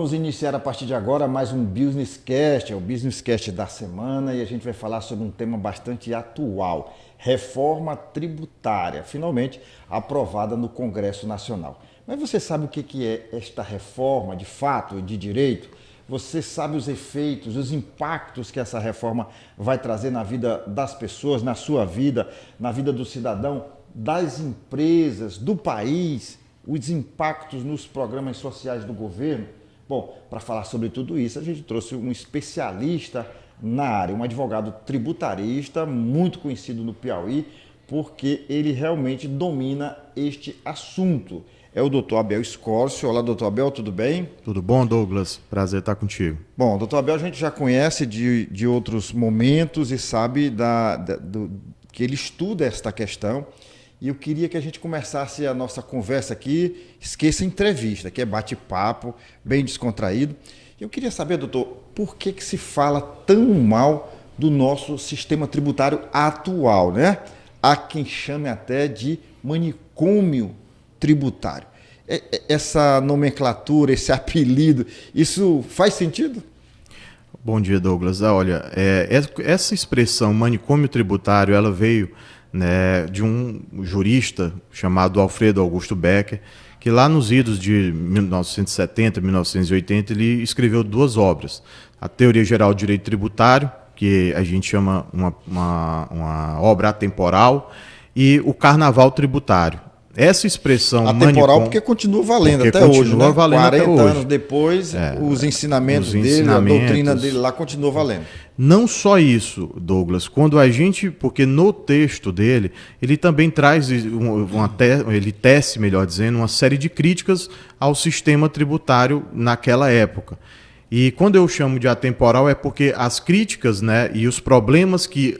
Vamos iniciar a partir de agora mais um Business Cast, é o Business Cast da semana, e a gente vai falar sobre um tema bastante atual, reforma tributária, finalmente aprovada no Congresso Nacional. Mas você sabe o que é esta reforma de fato, de direito? Você sabe os efeitos, os impactos que essa reforma vai trazer na vida das pessoas, na sua vida, na vida do cidadão, das empresas, do país, os impactos nos programas sociais do governo? Bom, para falar sobre tudo isso, a gente trouxe um especialista na área, um advogado tributarista muito conhecido no Piauí, porque ele realmente domina este assunto. É o doutor Abel Scorcio. Olá, doutor Abel, tudo bem? Tudo bom, Douglas? Prazer estar contigo. Bom, doutor Abel a gente já conhece de outros momentos e sabe que ele estuda esta questão. E eu queria que a gente começasse a nossa conversa aqui, esqueça a entrevista, que é bate-papo, bem descontraído. Eu queria saber, doutor, por que se fala tão mal do nosso sistema tributário atual, né? Há quem chame até de manicômio tributário. Essa nomenclatura, esse apelido, isso faz sentido? Bom dia, Douglas. Olha, essa expressão manicômio tributário, ela veio, né, de um jurista chamado Alfredo Augusto Becker, que lá nos idos de 1970, 1980, ele escreveu duas obras. A Teoria Geral do Direito Tributário, que a gente chama uma obra atemporal, e o Carnaval Tributário. Essa expressão atemporal porque continua valendo porque até hoje, né? Valendo 40 até hoje. anos depois, os ensinamentos dele, a doutrina dele lá continua valendo. Não só isso, Douglas, porque no texto dele, ele também traz, ele tece, melhor dizendo, uma série de críticas ao sistema tributário naquela época. E quando eu chamo de atemporal é porque as críticas, né, e os problemas que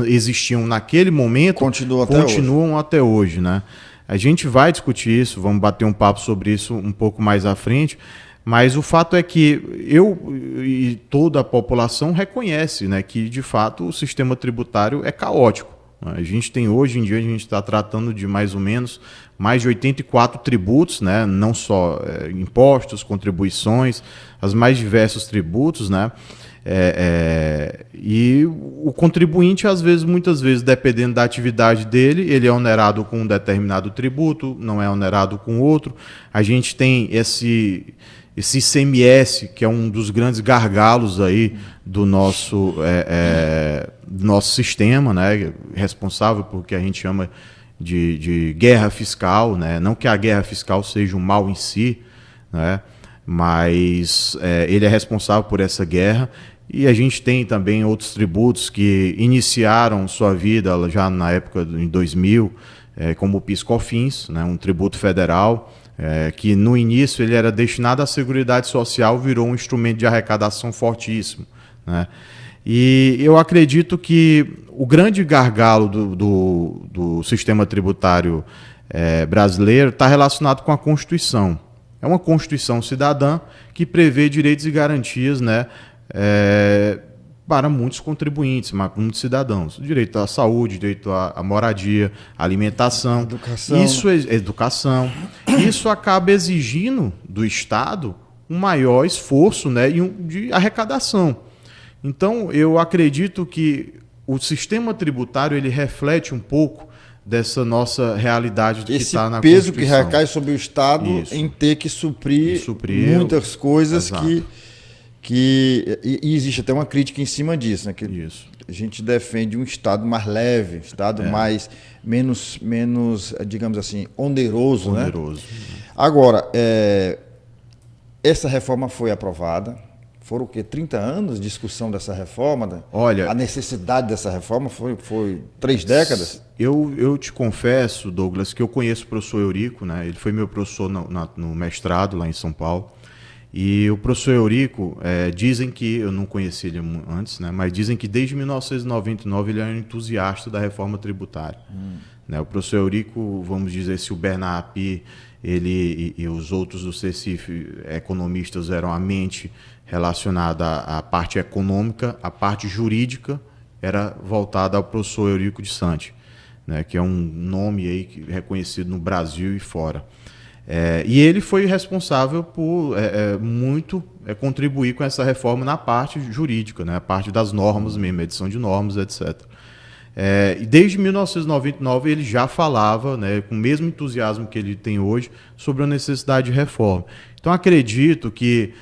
existiam naquele momento continuam até hoje, né? A gente vai discutir isso, vamos bater um papo sobre isso um pouco mais à frente, mas o fato é que eu e toda a população reconhece, né, que, de fato, o sistema tributário é caótico. A gente tem hoje em dia, a gente está tratando de mais ou menos mais de 84 tributos, né, não só impostos, contribuições, os mais diversos tributos, né? E o contribuinte, muitas vezes, dependendo da atividade dele, ele é onerado com um determinado tributo, não é onerado com outro. A gente tem esse ICMS, que é um dos grandes gargalos aí do nosso sistema, né? Responsável por que a gente chama de guerra fiscal, né? Não que a guerra fiscal seja um mal em si, né? Mas ele é responsável por essa guerra. E a gente tem também outros tributos que iniciaram sua vida já na época de 2000, como o PIS/COFINS, né, um tributo federal, que no início ele era destinado à Seguridade Social, virou um instrumento de arrecadação fortíssimo, né? E eu acredito que o grande gargalo do sistema tributário brasileiro está relacionado com a Constituição. É uma Constituição cidadã que prevê direitos e garantias, né, para muitos contribuintes, muitos cidadãos. Direito à saúde, direito à moradia, à alimentação, educação. Isso acaba exigindo do Estado um maior esforço, né, de arrecadação. Então, eu acredito que o sistema tributário ele reflete um pouco dessa nossa realidade que está na Constituição. Esse peso que recai sobre o Estado em ter que suprir muitas coisas que existe até uma crítica em cima disso, né? Que a gente defende um Estado mais leve, Estado menos, digamos assim, oneroso. Né? Agora, essa reforma foi aprovada. Foram o quê? 30 anos de discussão dessa reforma? Né? Olha, a necessidade dessa reforma foi 3 décadas? Eu te confesso, Douglas, que eu conheço o professor Eurico, né? Ele foi meu professor no mestrado lá em São Paulo. E o professor Eurico, dizem que, eu não conheci ele antes, né, mas dizem que desde 1999 ele é um entusiasta da reforma tributária. Né, o professor Eurico, vamos dizer, se o Bernard Api, ele e os outros do CECIF, economistas, eram a mente relacionada à parte econômica, a parte jurídica era voltada ao professor Eurico de Santi, né, que é um nome aí reconhecido no Brasil e fora. E ele foi responsável por muito contribuir com essa reforma na parte jurídica, né? A parte das normas mesmo, edição de normas, etc. E desde 1999 ele já falava, né, com o mesmo entusiasmo que ele tem hoje, sobre a necessidade de reforma. Então acredito que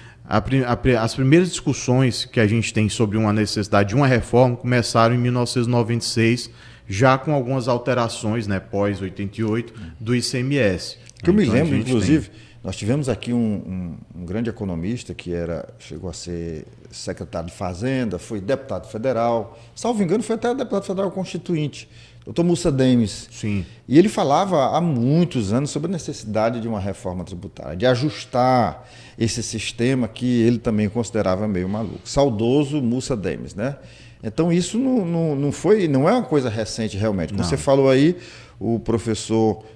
as primeiras discussões que a gente tem sobre uma necessidade de uma reforma começaram em 1996, já com algumas alterações, né, pós-88, do ICMS. Que eu me lembro, inclusive, nós tivemos aqui um grande economista que chegou a ser secretário de Fazenda, foi deputado federal, salvo engano, foi até deputado federal constituinte, Dr. Mussa Demes. Sim. E ele falava há muitos anos sobre a necessidade de uma reforma tributária, de ajustar esse sistema que ele também considerava meio maluco. Saudoso Mussa Demes, né? Então isso não é uma coisa recente realmente. Como você falou aí,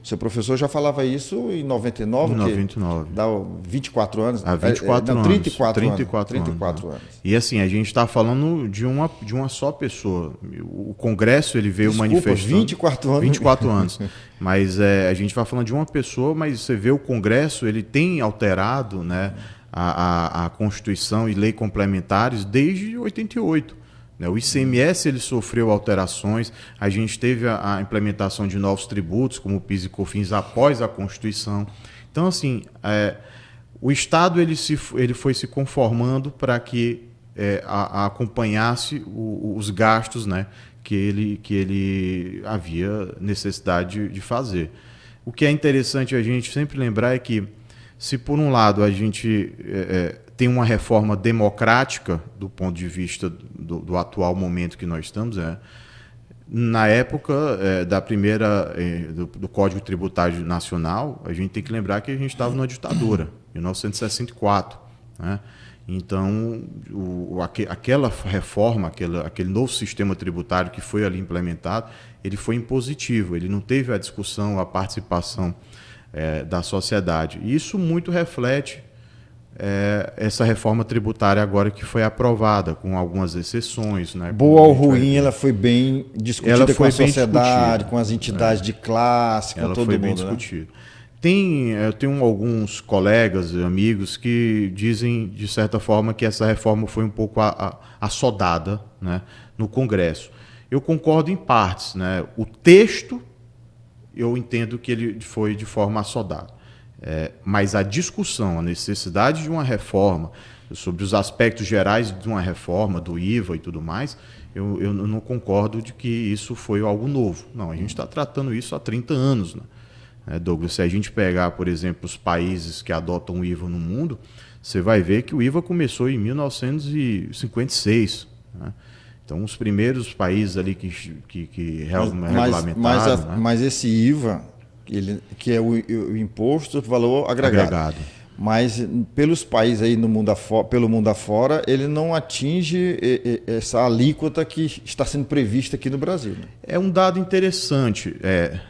seu professor já falava isso em 99, em 99. Dá 24 anos. Há 24 anos. 34 anos. E assim, a gente está falando de uma só pessoa. O Congresso ele veio manifestando. 24 anos. 24 anos. Mas a gente vai falando de uma pessoa, mas você vê o Congresso, ele tem alterado, né, a Constituição e lei complementares desde 88. O ICMS ele sofreu alterações, a gente teve a implementação de novos tributos, como o PIS e COFINS, após a Constituição. Então, assim, o Estado ele foi se conformando para que acompanhasse os gastos, né, que ele havia necessidade de fazer. O que é interessante a gente sempre lembrar é que, se por um lado a gente tem uma reforma democrática do ponto de vista do atual momento que nós estamos, na época do Código Tributário Nacional, a gente tem que lembrar que a gente estava numa ditadura, em 1964, né? Então, aquela reforma, aquele novo sistema tributário que foi ali implementado, ele foi impositivo, ele não teve a discussão, a participação da sociedade. E isso muito reflete essa reforma tributária agora que foi aprovada, com algumas exceções. Né? Boa ou ruim, ela foi bem discutida com a sociedade, com as entidades de classe, com todo mundo. Ela foi bem discutida. Eu tenho alguns colegas e amigos que dizem, de certa forma, que essa reforma foi um pouco assodada, né, no Congresso. Eu concordo em partes, né? O texto, eu entendo que ele foi de forma assodada. Mas a discussão, a necessidade de uma reforma, sobre os aspectos gerais de uma reforma, do IVA e tudo mais, eu não concordo de que isso foi algo novo. Não, a gente está tratando isso há 30 anos. Né? Douglas, se a gente pegar, por exemplo, os países que adotam o IVA no mundo, você vai ver que o IVA começou em 1956. Né? Então, os primeiros países ali que regulamentaram... Mas esse IVA... que é o imposto de valor agregado. Mas pelos países aí pelo mundo afora, ele não atinge essa alíquota que está sendo prevista aqui no Brasil. Né? É um dado interessante,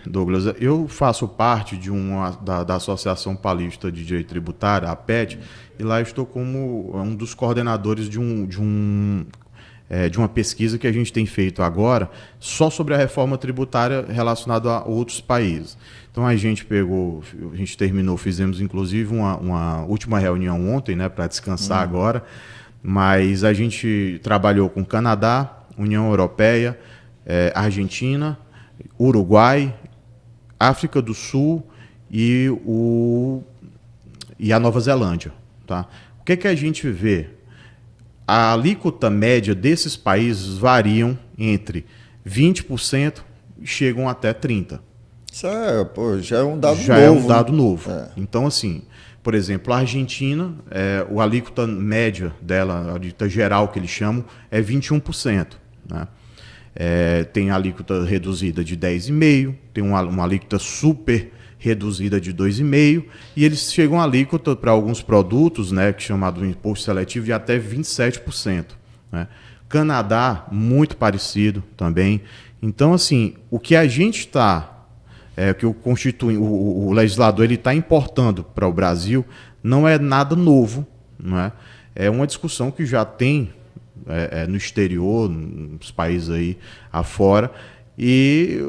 Douglas. Eu faço parte da Associação Paulista de Direito Tributário, a APED, e lá estou como um dos coordenadores de uma pesquisa que a gente tem feito agora só sobre a reforma tributária relacionada a outros países. Então a gente fizemos inclusive uma última reunião ontem, né, para descansar agora, mas a gente trabalhou com Canadá, União Europeia, Argentina, Uruguai, África do Sul e a Nova Zelândia. Tá? O que a gente vê? A alíquota média desses países variam entre 20% e chegam até 30%. Isso já é um dado novo. Já é um dado novo. Então, assim, por exemplo, a Argentina, a alíquota média dela, a alíquota geral que eles chamam, é 21%. Né? Tem a alíquota reduzida de 10,5%, tem uma alíquota super reduzida de 2,5%, e eles chegam a alíquota para alguns produtos, né, que é chamado imposto seletivo, de até 27%. Né? Canadá, muito parecido também. Então, assim, o que a gente está, que o legislador está importando para o Brasil, não é nada novo. Não é? É uma discussão que já tem no exterior, nos países aí afora, E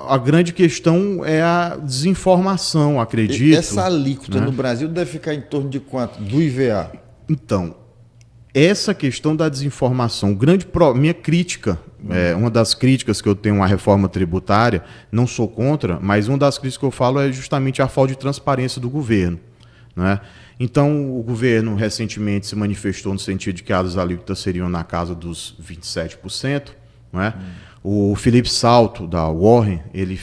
a grande questão é a desinformação, acredito. E essa alíquota, né, no Brasil deve ficar em torno de quanto? Do IVA? Então, essa questão da desinformação, minha crítica, uma das críticas que eu tenho à reforma tributária, não sou contra, mas uma das críticas que eu falo é justamente a falta de transparência do governo, né? Então, o governo recentemente se manifestou no sentido de que as alíquotas seriam na casa dos 27%, né? O Felipe Salto, da Warren, ele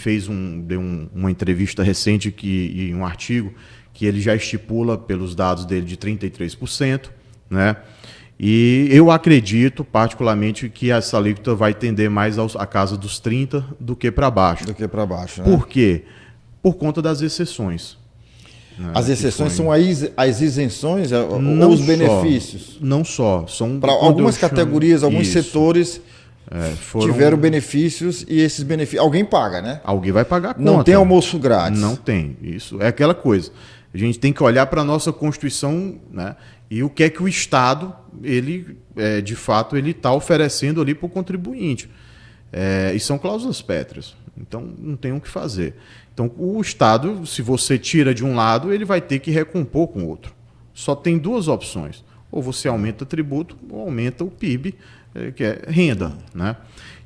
deu uma entrevista recente e um artigo que ele já estipula, pelos dados dele, de 33%, né? E eu acredito, particularmente, que essa alíquota vai tender mais à casa dos 30% do que para baixo. Do que para baixo, né? Por quê? Por conta das exceções. Né? As exceções são as isenções ou Não os só, benefícios? Não só. Para algumas categorias, alguns setores tiveram benefícios e esses benefícios... Alguém paga, né? Alguém vai pagar a conta. Não tem almoço grátis. Não tem. Isso é aquela coisa. A gente tem que olhar para a nossa Constituição, né, e o que é que o Estado, ele, de fato, ele está oferecendo ali para o contribuinte. E são cláusulas pétreas. Então, não tem o que fazer. Então, o Estado, se você tira de um lado, ele vai ter que recompor com o outro. Só tem duas opções. Ou você aumenta o tributo, ou aumenta o PIB, que é renda, né?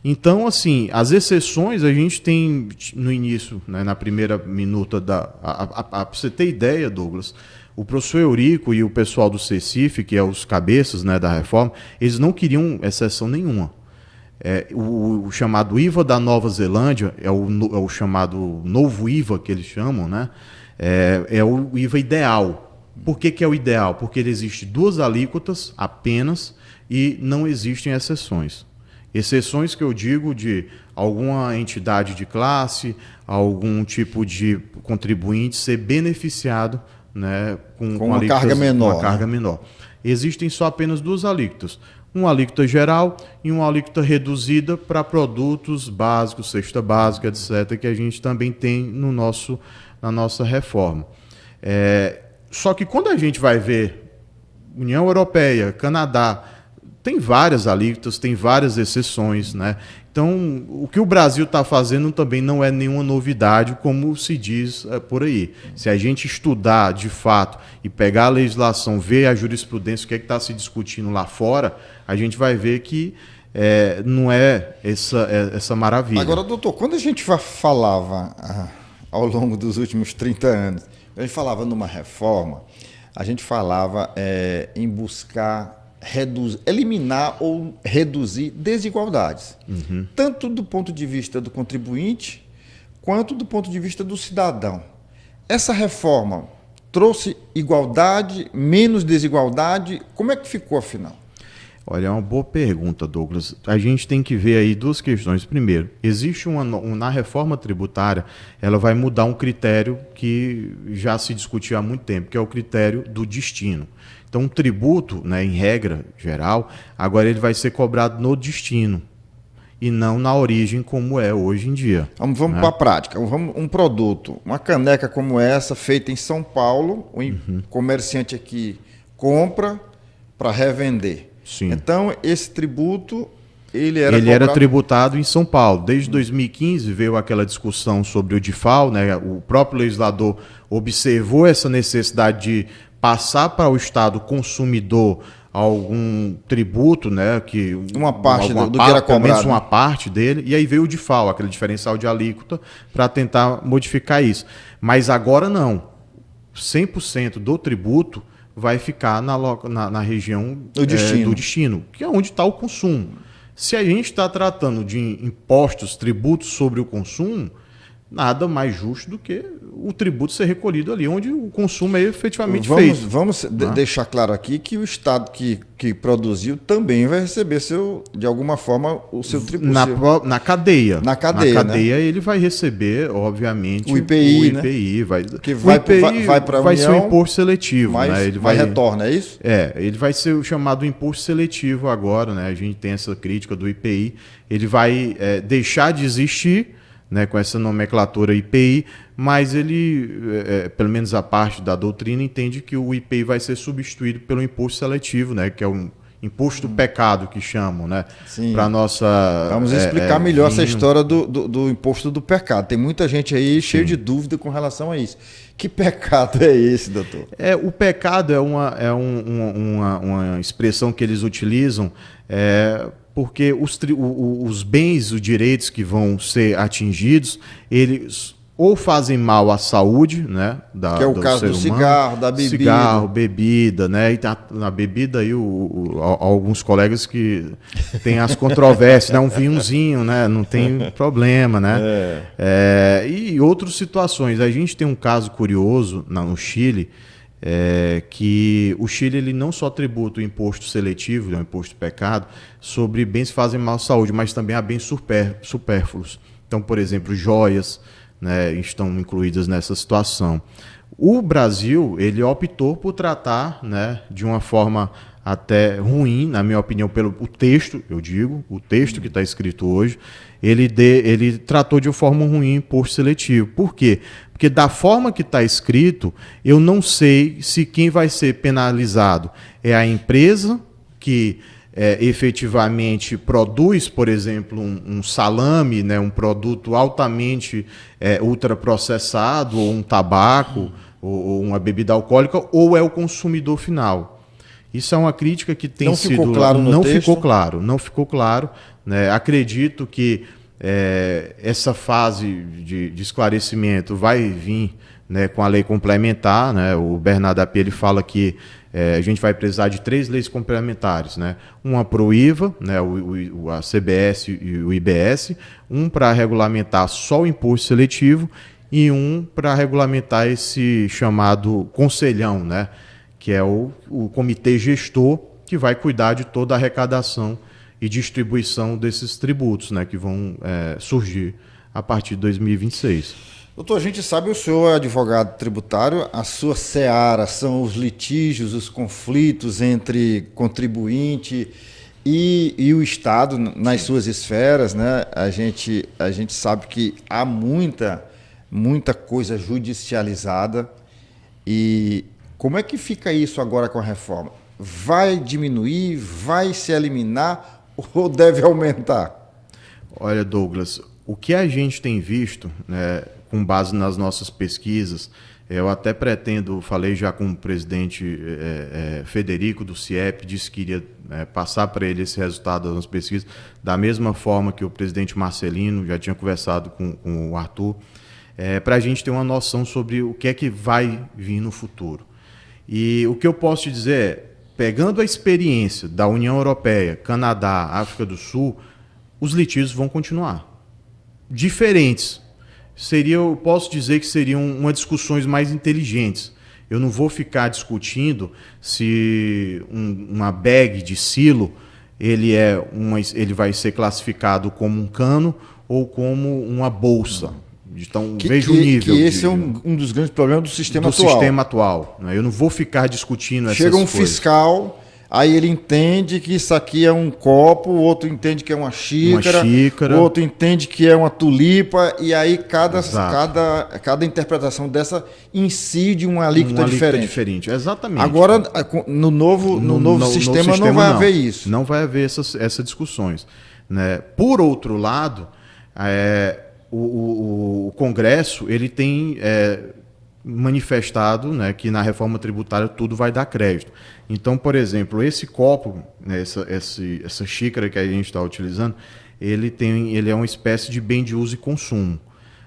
Então, assim, as exceções a gente tem no início, né, na primeira minuta para você ter ideia, Douglas, o professor Eurico e o pessoal do CECIF, que é os cabeças, né, da reforma, eles não queriam exceção nenhuma. O chamado IVA da Nova Zelândia é o chamado novo IVA que eles chamam, né? É o IVA ideal. Por que é o ideal? Porque ele existe duas alíquotas apenas e não existem exceções. Exceções que eu digo de alguma entidade de classe, algum tipo de contribuinte ser beneficiado, né, com uma carga menor. Uma carga menor. Existem só apenas duas alíquotas. Uma alíquota geral e uma alíquota reduzida para produtos básicos, cesta básica, etc., que a gente também tem na nossa reforma. Só que quando a gente vai ver União Europeia, Canadá, tem várias alíquotas, tem várias exceções, né? Então, o que o Brasil está fazendo também não é nenhuma novidade, como se diz por aí. Se a gente estudar de fato e pegar a legislação, ver a jurisprudência, o que é que está se discutindo lá fora, a gente vai ver que não é essa maravilha. Agora, doutor, quando a gente falava ao longo dos últimos 30 anos, a gente falava numa reforma, a gente falava em buscar eliminar ou reduzir desigualdades, tanto do ponto de vista do contribuinte, quanto do ponto de vista do cidadão. Essa reforma trouxe igualdade, menos desigualdade? Como é que ficou, afinal? Olha, é uma boa pergunta, Douglas. A gente tem que ver aí duas questões. Primeiro, existe na reforma tributária, ela vai mudar um critério que já se discutiu há muito tempo, que é o critério do destino. Então, um tributo, né, em regra geral, agora ele vai ser cobrado no destino e não na origem como é hoje em dia. Vamos para a prática. Um produto, uma caneca como essa, feita em São Paulo, o comerciante aqui compra para revender. Sim. Então, esse tributo, ele era tributado em São Paulo. Desde 2015 veio aquela discussão sobre o DIFAL, né? O próprio legislador observou essa necessidade de passar para o Estado consumidor algum tributo, né, que uma parte do que era cobrado, pelo menos uma parte dele, e aí veio o DIFAL, aquele diferencial de alíquota, para tentar modificar isso. Mas agora não. 100% do tributo vai ficar na região do destino, que é onde está o consumo. Se a gente está tratando de impostos, tributos sobre o consumo, nada mais justo do que o tributo ser recolhido ali, onde o consumo é efetivamente feito. Vamos deixar claro aqui que o Estado que produziu também vai receber, de alguma forma, o seu tributo. Na cadeia. Na cadeia, né? Ele vai receber, obviamente, o IPI, né? Que vai para a União, vai ser um imposto seletivo. Mas, né? Ele retorna, é isso? Ele vai ser o chamado imposto seletivo agora, né? A gente tem essa crítica do IPI. Ele vai deixar de existir, né, com essa nomenclatura IPI, mas ele, pelo menos a parte da doutrina, entende que o IPI vai ser substituído pelo imposto seletivo, né, que é um imposto do pecado que chamam, né? Sim. Para nossa. Vamos explicar melhor essa vinho. história do imposto do pecado. Tem muita gente aí cheio de dúvida com relação a isso. Que pecado é esse, doutor? O pecado é uma expressão que eles utilizam porque os bens, os direitos que vão ser atingidos, eles ou fazem mal à saúde, né, que é o caso do cigarro, da bebida. Cigarro, bebida, né? E na bebida aí alguns colegas que têm as controvérsias, né? Um vinhozinho, né? Não tem problema, né? E outras situações. A gente tem um caso curioso no Chile, que o Chile ele não só tributa o imposto seletivo, o imposto de pecado, sobre bens que fazem mal à saúde, mas também há bens supérfluos. Então, por exemplo, joias, né, estão incluídas nessa situação. O Brasil ele optou por tratar, né, de uma forma até ruim, na minha opinião, pelo o texto, o texto que está escrito hoje, ele tratou de uma forma ruim o imposto seletivo. Por quê? Porque da forma que está escrito, eu não sei se quem vai ser penalizado é a empresa que efetivamente produz, por exemplo, um salame, né, um produto altamente ultraprocessado, ou um tabaco, ou uma bebida alcoólica, ou é o consumidor final. Isso é uma crítica que tem sido... Ficou claro no texto? Não ficou claro. Né? Acredito que essa fase de esclarecimento vai vir, né, com a lei complementar. Né? O Bernardo Api, ele fala que a gente vai precisar de 3 leis complementares, né? Uma para o IVA, né? A CBS e o IBS, um para regulamentar só o imposto seletivo e um para regulamentar esse chamado conselhão, né? Que é o comitê gestor que vai cuidar de toda a arrecadação e distribuição desses tributos, né? Que vão surgir a partir de 2026. Doutor, a gente sabe, o senhor é advogado tributário, a sua seara são os litígios, os conflitos entre contribuinte e o Estado nas suas esferas, né? A gente sabe que há muita coisa judicializada. E como é que fica isso agora com a reforma? Vai diminuir, vai se eliminar ou deve aumentar? Olha, Douglas, o que a gente tem visto, né, com base nas nossas pesquisas, eu até pretendo, falei já com o presidente Federico do CIEP, disse que iria passar para ele esse resultado das pesquisas, da mesma forma que o presidente Marcelino, já tinha conversado com o Arthur, para a gente ter uma noção sobre o que é que vai vir no futuro. E o que eu posso te dizer é, pegando a experiência da União Europeia, Canadá, África do Sul, os litígios vão continuar. Diferentes. Eu posso dizer que seriam uma discussões mais inteligentes. Eu não vou ficar discutindo se uma bag de silo ele vai ser classificado como um cano ou como uma bolsa. Então, veja o nível. Que esse é um dos grandes problemas do sistema atual. Né? Eu não vou ficar discutindo essas coisas. Chega um coisas. Fiscal, aí ele entende que isso aqui é um copo, o outro entende que é uma xícara, o outro entende que é uma tulipa, e aí cada interpretação dessa incide uma alíquota diferente. Exatamente. Agora, no novo sistema não vai haver isso. Não vai haver essas discussões. Né? Por outro lado, o Congresso ele tem manifestado, né, que na reforma tributária tudo vai dar crédito. Então, por exemplo, esse copo, né, essa xícara que a gente está utilizando, ele é uma espécie de bem de uso e consumo.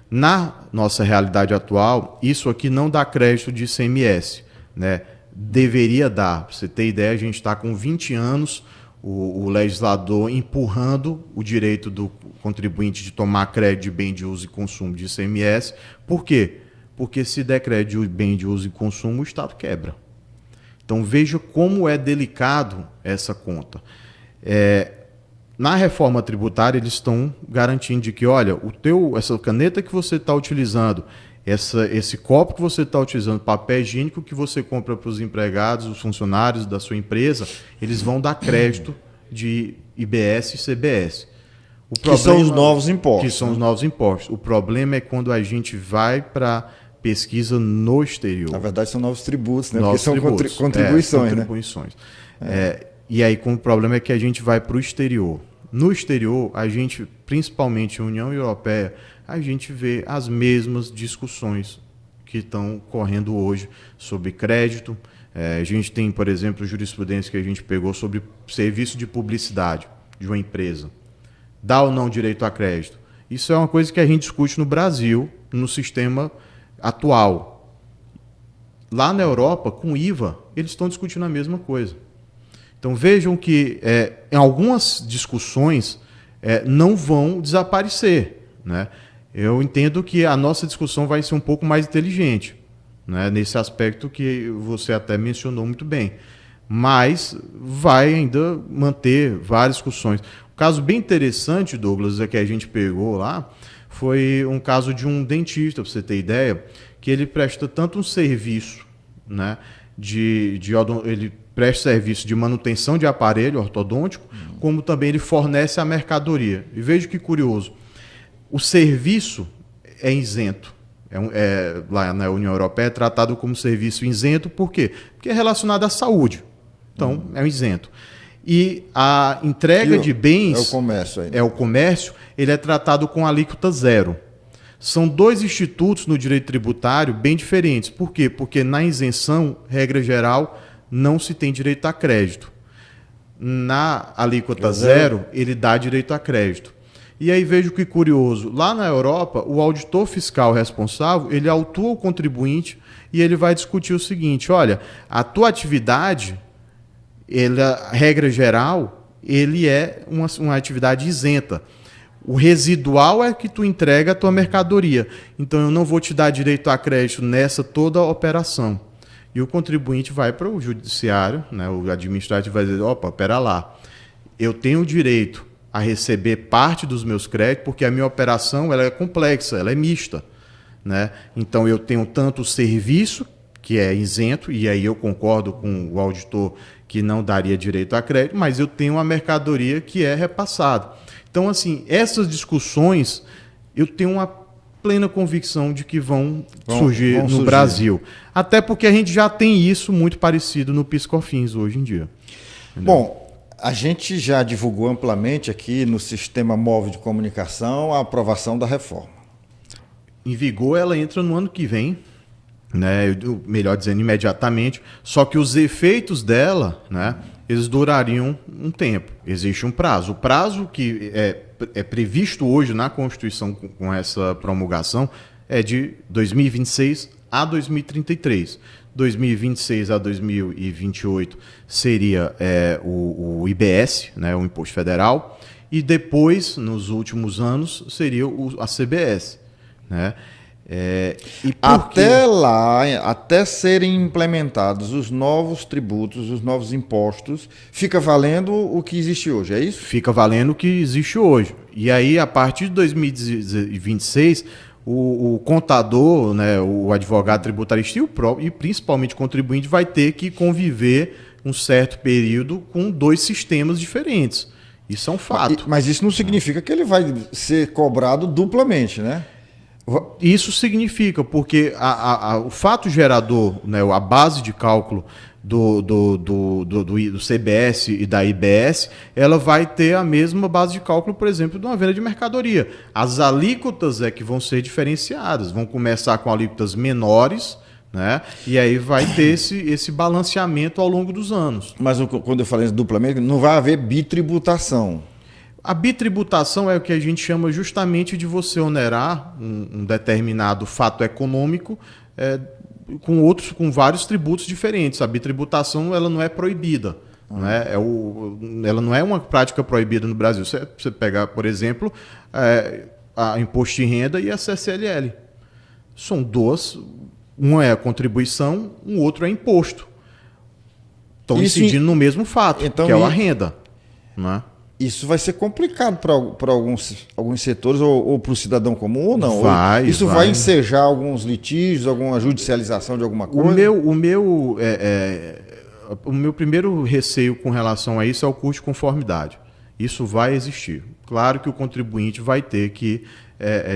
Na nossa realidade atual, isso aqui não dá crédito de ICMS, né? Deveria dar. Para você ter ideia, a gente está com 20 anos o legislador empurrando o direito do contribuinte de tomar crédito de bem de uso e consumo de ICMS. Por quê? Porque se der crédito de bem de uso e consumo, o Estado quebra. Então veja como é delicado essa conta. Na reforma tributária, eles estão garantindo de que, olha, essa caneta que você está utilizando, esse copo que você está utilizando, papel higiênico que você compra para os empregados, os funcionários da sua empresa, eles vão dar crédito de IBS e CBS. Que são os novos impostos. Que são os novos impostos. O problema é quando a gente vai para pesquisa no exterior. Na verdade, são novos tributos, né? Novos porque são contribuições. Contribuições. E aí, com o problema é que a gente vai para o exterior. No exterior, a gente, principalmente a União Europeia, a gente vê as mesmas discussões que estão correndo hoje sobre crédito. A gente tem, por exemplo, jurisprudência que a gente pegou sobre serviço de publicidade de uma empresa. Dá ou não direito a crédito? Isso é uma coisa que a gente discute no Brasil, no sistema atual. Lá na Europa, com IVA, eles estão discutindo a mesma coisa. Então vejam que em algumas discussões não vão desaparecer, né? Eu entendo que a nossa discussão vai ser um pouco mais inteligente, né? Nesse aspecto que você até mencionou muito bem. Mas vai ainda manter várias discussões. Um caso bem interessante, Douglas, que a gente pegou lá, foi um caso de um dentista, para você ter ideia, que ele presta tanto um serviço, né, ele presta serviço de manutenção de aparelho ortodôntico, como também ele fornece a mercadoria. E veja que curioso, o serviço é isento. Lá na União Europeia é tratado como serviço isento, por quê? Porque é relacionado à saúde. Então, é um isento. E a entrega de bens... É o comércio aí. É o comércio, ele é tratado com alíquota zero. São dois institutos no direito tributário bem diferentes. Por quê? Porque na isenção, regra geral, não se tem direito a crédito. Na alíquota zero, ele dá direito a crédito. E aí vejo que curioso, lá na Europa, o auditor fiscal responsável, ele autua o contribuinte e ele vai discutir o seguinte, olha, a tua atividade, regra geral, ele é uma atividade isenta. O residual é que tu entrega a tua mercadoria. Então eu não vou te dar direito a crédito nessa toda a operação. E o contribuinte vai para o judiciário, né, o administrativo vai dizer, opa, pera lá, eu tenho direito a receber parte dos meus créditos, porque a minha operação ela é complexa, ela é mista, né? Então eu tenho tanto o serviço, que é isento, e aí eu concordo com o auditor que não daria direito a crédito, mas eu tenho a mercadoria que é repassada. Então, assim, essas discussões, eu tenho uma plena convicção de que vão surgir no Brasil. Até porque a gente já tem isso muito parecido no PIS/COFINS hoje em dia. Entendeu? Bom, a gente já divulgou amplamente aqui no Sistema Móvel de Comunicação a aprovação da reforma. Em vigor, ela entra no ano que vem, né? Melhor dizendo, imediatamente. Só que os efeitos dela, né, eles durariam um tempo. Existe um prazo. O prazo que é previsto hoje na Constituição com essa promulgação é de 2026 a 2033. 2026 a 2028 seria o IBS, né, o Imposto Federal, e depois, nos últimos anos, seria a CBS. Né? Até lá, até serem implementados os novos tributos, os novos impostos, fica valendo o que existe hoje, é isso? Fica valendo o que existe hoje. E aí, a partir de 2026... O contador, né, o advogado tributarista e principalmente o contribuinte vai ter que conviver um certo período com dois sistemas diferentes. Isso é um fato. Mas isso não significa que ele vai ser cobrado duplamente, né? Isso significa, porque o fato gerador, né, a base de cálculo do CBS e da IBS, ela vai ter a mesma base de cálculo, por exemplo, de uma venda de mercadoria. As alíquotas é que vão ser diferenciadas, vão começar com alíquotas menores, né? E aí vai ter esse balanceamento ao longo dos anos. Mas quando eu falei duplamente, não vai haver bitributação. A bitributação é o que a gente chama justamente de você onerar um determinado fato econômico com vários tributos diferentes. A bitributação ela não é proibida. Né? Ela não é uma prática proibida no Brasil. Você pegar, por exemplo, a imposto de renda e a CCLL. São duas. Uma é a contribuição, o outro é imposto. Estão incidindo no mesmo fato, então, que é a renda. Né? Isso vai ser complicado para alguns setores ou para o cidadão comum ou não? Isso vai ensejar alguns litígios, alguma judicialização de alguma coisa? O meu primeiro receio com relação a isso é o custo de conformidade. Isso vai existir. Claro que o contribuinte vai ter que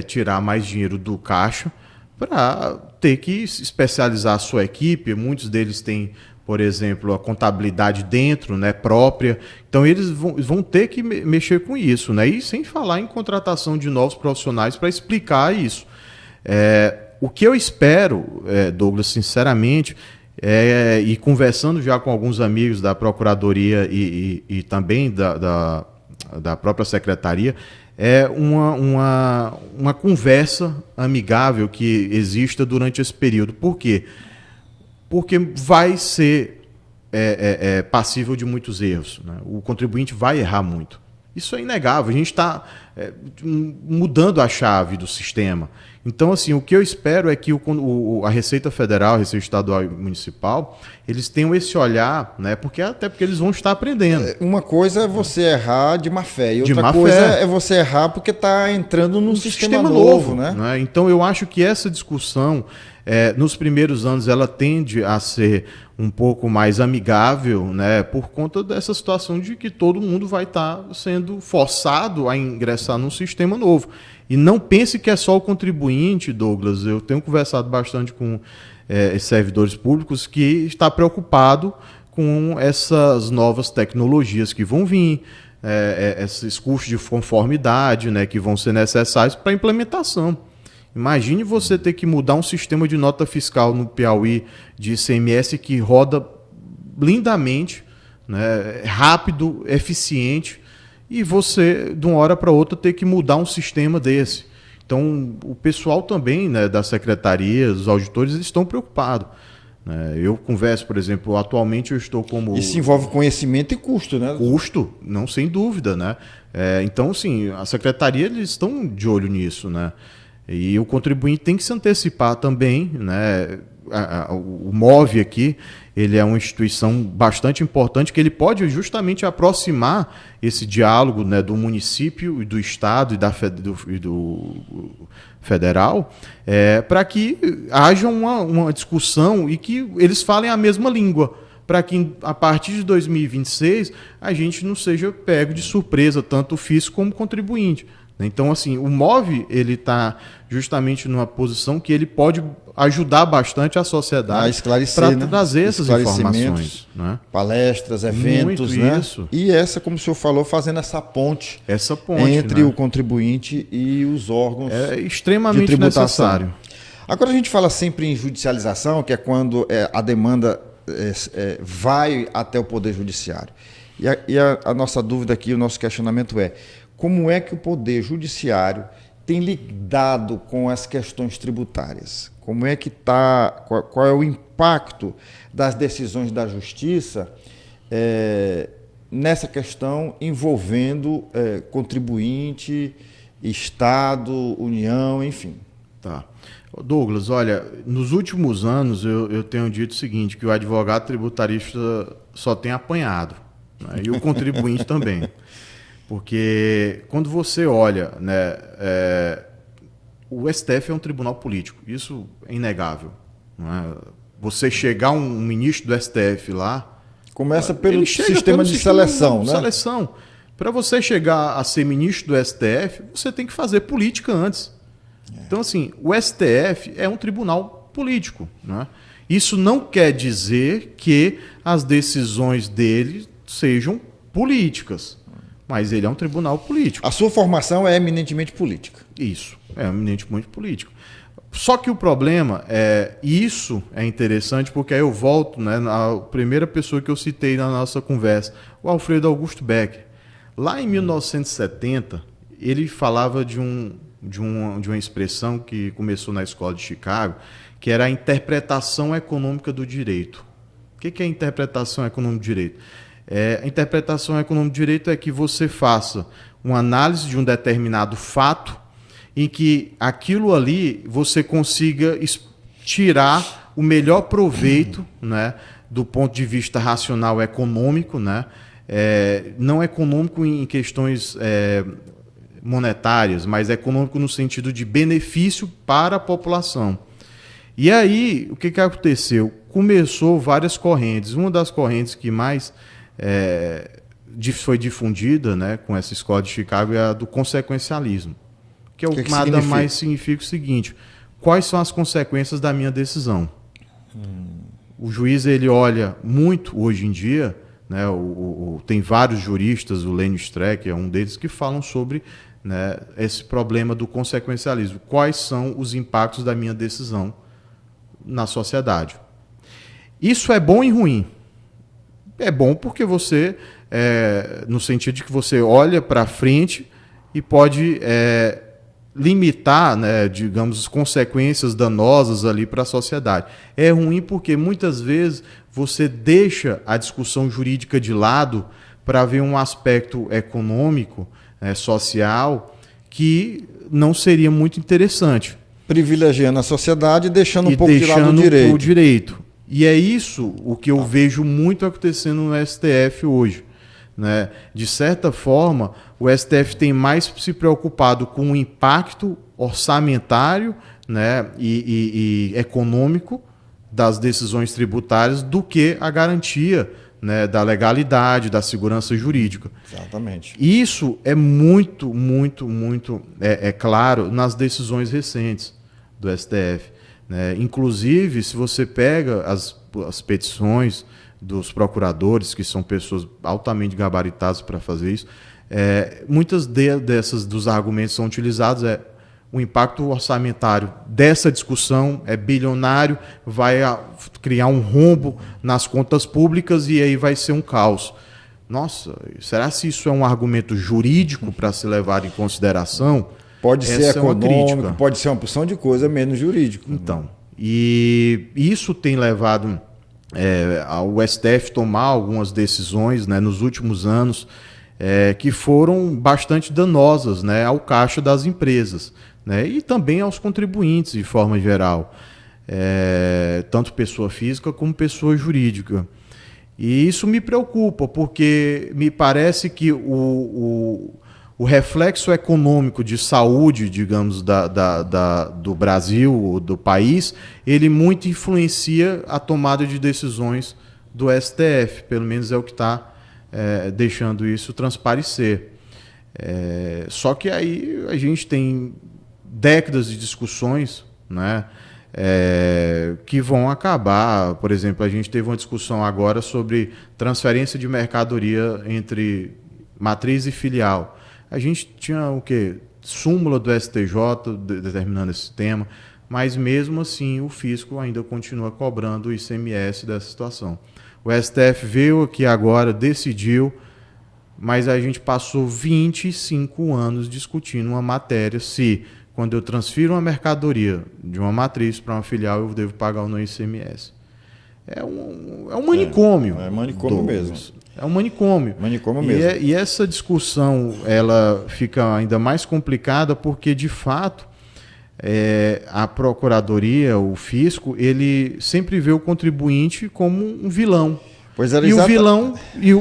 tirar mais dinheiro do caixa para ter que especializar a sua equipe. Muitos deles têm, por exemplo, a contabilidade dentro, né, própria. Então, eles vão ter que mexer com isso, né? E sem falar em contratação de novos profissionais para explicar isso. O que eu espero, Douglas, sinceramente, e conversando já com alguns amigos da Procuradoria e também da própria Secretaria, é uma conversa amigável que exista durante esse período. Por quê? Porque vai ser passível de muitos erros, né? O contribuinte vai errar muito. Isso é inegável. A gente está mudando a chave do sistema. Então, assim, o que eu espero é que a Receita Federal, a Receita Estadual e Municipal, eles tenham esse olhar, né? Até porque eles vão estar aprendendo. Uma coisa é você errar de má fé, e De outra má coisa fé. é você errar porque está entrando num sistema novo, né? Então, eu acho que essa discussão, nos primeiros anos, ela tende a ser um pouco mais amigável, né, por conta dessa situação de que todo mundo vai estar sendo forçado a ingressar num sistema novo. E não pense que é só o contribuinte, Douglas. Eu tenho conversado bastante com servidores públicos que está preocupado com essas novas tecnologias que vão vir, esses custos de conformidade, né, que vão ser necessários para a implementação. Imagine você ter que mudar um sistema de nota fiscal no Piauí de ICMS que roda lindamente, né, rápido, eficiente, e você, de uma hora para outra, ter que mudar um sistema desse. Então, o pessoal também, né, da secretaria, os auditores, eles estão preocupados. Eu converso, por exemplo, atualmente eu estou como... Isso envolve conhecimento e custo, né? Custo, não, sem dúvida, né? Então, sim, a secretaria, eles estão de olho nisso, né? E o contribuinte tem que se antecipar também, né? O MOVE aqui, ele é uma instituição bastante importante que ele pode justamente aproximar esse diálogo, né, do município e do Estado e do federal, para que haja uma discussão e que eles falem a mesma língua, para que a partir de 2026 a gente não seja pego de surpresa, tanto o fisco como o contribuinte. Então, assim, o MOVE ele está justamente numa posição que ele pode ajudar bastante a sociedade para trazer essas informações, né? Palestras, eventos, né? Isso. E essa, como o senhor falou, fazendo essa ponte entre, né, o contribuinte e os órgãos extremamente de tributação. Necessário. Agora a gente fala sempre em judicialização, que é quando a demanda vai até o Poder Judiciário. E a nossa dúvida aqui, o nosso questionamento é: como é que o Poder Judiciário tem lidado com as questões tributárias? Como é que está, qual é o impacto das decisões da Justiça nessa questão envolvendo contribuinte, Estado, União, enfim? Tá. Douglas, olha, nos últimos anos eu tenho dito o seguinte, que o advogado tributarista só tem apanhado, né? E o contribuinte também. Porque quando você olha, né, o STF é um tribunal político, isso é inegável. Não é? Você chegar um ministro do STF lá... Começa pelo sistema de seleção, né? Seleção. Para você chegar a ser ministro do STF, você tem que fazer política antes. Então, assim, o STF é um tribunal político, né? Isso não quer dizer que as decisões dele sejam políticas. Mas ele é um tribunal político. A sua formação é eminentemente política. Isso, é eminentemente político. Só que o problema isso é interessante porque aí eu volto, né, na primeira pessoa que eu citei na nossa conversa, o Alfredo Augusto Becker. Lá em 1970, ele falava de uma expressão que começou na escola de Chicago, que era a interpretação econômica do direito. O que é a interpretação econômica do direito? A interpretação econômica do direito é que você faça uma análise de um determinado fato em que aquilo ali você consiga tirar o melhor proveito, né, do ponto de vista racional econômico, né, não econômico em questões monetárias, mas econômico no sentido de benefício para a população. E aí, o que aconteceu? Começou várias correntes. Uma das correntes que mais foi difundida, né, com essa escola de Chicago é a do consequencialismo, que nada mais significa o seguinte: quais são as consequências da minha decisão. O juiz ele olha muito hoje em dia, né, tem vários juristas, o Lênio Streck é um deles, que falam sobre, né, esse problema do consequencialismo. Quais são os impactos da minha decisão na sociedade? Isso é bom e ruim. É bom porque você, no sentido de que você olha para frente e pode limitar, né, digamos, as consequências danosas ali para a sociedade. É ruim porque muitas vezes você deixa a discussão jurídica de lado para ver um aspecto econômico, social, que não seria muito interessante. Privilegiando a sociedade e deixando um pouco de lado o direito. E é isso o que eu vejo muito acontecendo no STF hoje. Né? De certa forma, o STF tem mais se preocupado com o impacto orçamentário, né, e econômico das decisões tributárias do que a garantia, né, da legalidade, da segurança jurídica. Exatamente. Isso é muito claro nas decisões recentes do STF. Né? Inclusive, se você pega as petições dos procuradores, que são pessoas altamente gabaritadas para fazer isso, muitas dos argumentos são utilizados o impacto orçamentário dessa discussão é bilionário, vai criar um rombo nas contas públicas e aí vai ser um caos. Nossa, será que isso é um argumento jurídico para se levar em consideração? Pode ser econômico, pode ser uma porção de coisa menos jurídico. Então, e isso tem levado ao STF tomar algumas decisões, né, nos últimos anos que foram bastante danosas, né, ao caixa das empresas, né, e também aos contribuintes de forma geral, tanto pessoa física como pessoa jurídica. E isso me preocupa, porque me parece que o reflexo econômico de saúde, digamos, do Brasil, do país, ele muito influencia a tomada de decisões do STF, pelo menos é o que está deixando isso transparecer. Só que aí a gente tem décadas de discussões, né, que vão acabar. Por exemplo, a gente teve uma discussão agora sobre transferência de mercadoria entre matriz e filial. A gente tinha o quê? Súmula do STJ determinando esse tema, mas mesmo assim o fisco ainda continua cobrando o ICMS dessa situação. O STF veio aqui agora, decidiu, mas a gente passou 25 anos discutindo uma matéria se, quando eu transfiro uma mercadoria de uma matriz para uma filial, eu devo pagar ou não ICMS. É um manicômio. É manicômio mesmo. É um manicômio. Manicômio mesmo. E essa discussão ela fica ainda mais complicada porque, de fato, a Procuradoria, o fisco, ele sempre vê o contribuinte como um vilão. Pois era e o vilão e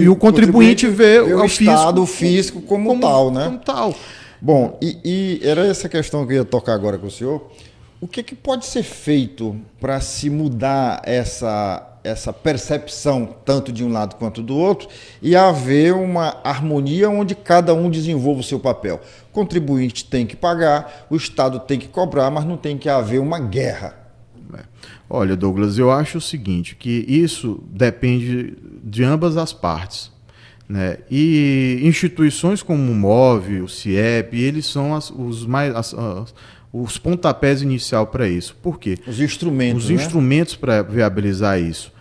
o contribuinte vê o Estado, o fisco como tal, né? Como tal. Bom, e era essa questão que eu ia tocar agora com o senhor. O que pode ser feito para se mudar essa percepção, tanto de um lado quanto do outro, e haver uma harmonia onde cada um desenvolva o seu papel? O contribuinte tem que pagar, o Estado tem que cobrar, mas não tem que haver uma guerra. Olha, Douglas, eu acho o seguinte, que isso depende de ambas as partes. Né? E instituições como o MOVE, o CIEP, eles são os pontapés inicial para isso. Por quê? Os instrumentos. Os instrumentos para viabilizar isso.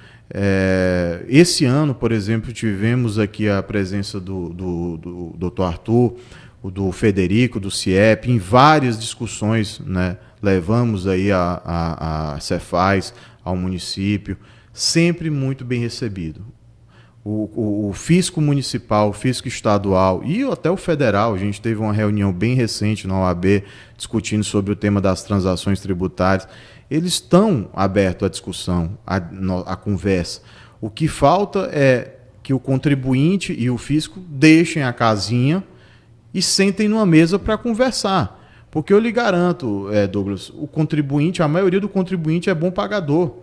Esse ano, por exemplo, tivemos aqui a presença do Dr. Arthur, do Federico, do CIEP, em várias discussões, né? Levamos aí a Cefaz ao município, sempre muito bem recebido. O fisco municipal, o fisco estadual e até o federal, a gente teve uma reunião bem recente na OAB discutindo sobre o tema das transações tributárias. Eles estão abertos à discussão, à conversa. O que falta é que o contribuinte e o fisco deixem a casinha e sentem numa mesa para conversar. Porque eu lhe garanto, Douglas, o contribuinte, a maioria do contribuinte é bom pagador.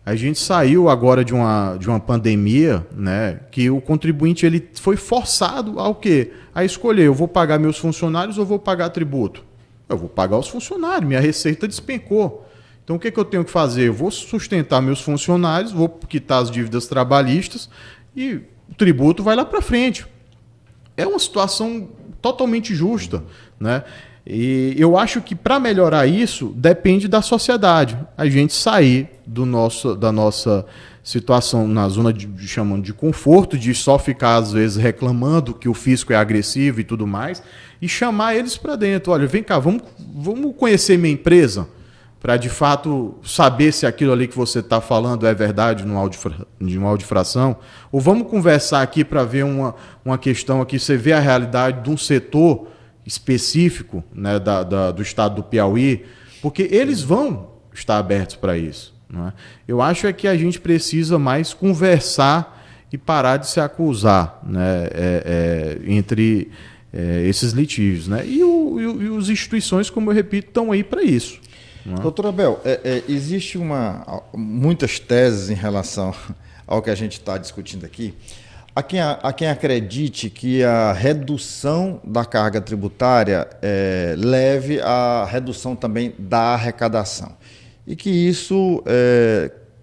A gente saiu agora de uma pandemia, né, que o contribuinte ele foi forçado ao quê? A escolher, eu vou pagar meus funcionários ou vou pagar tributo? Eu vou pagar os funcionários, minha receita despencou. Então, o que eu tenho que fazer? Eu vou sustentar meus funcionários, vou quitar as dívidas trabalhistas e o tributo vai lá para frente. É uma situação totalmente justa, né? E eu acho que para melhorar isso depende da sociedade. A gente sair da nossa situação na zona chamando de conforto, de só ficar às vezes reclamando que o fisco é agressivo e tudo mais, e chamar eles para dentro. Olha, vem cá, vamos conhecer minha empresa para de fato saber se aquilo ali que você está falando é verdade de uma audiofração, ou vamos conversar aqui para ver uma questão aqui, você vê a realidade de um setor específico, né, do estado do Piauí, porque eles vão estar abertos para isso. Não é? Eu acho que a gente precisa mais conversar e parar de se acusar, né, entre esses litígios. Né? E as instituições, como eu repito, estão aí para isso. Doutor Abel, existe muitas teses em relação ao que a gente está discutindo aqui. Há quem acredite que a redução da carga tributária leve à redução também da arrecadação. E que isso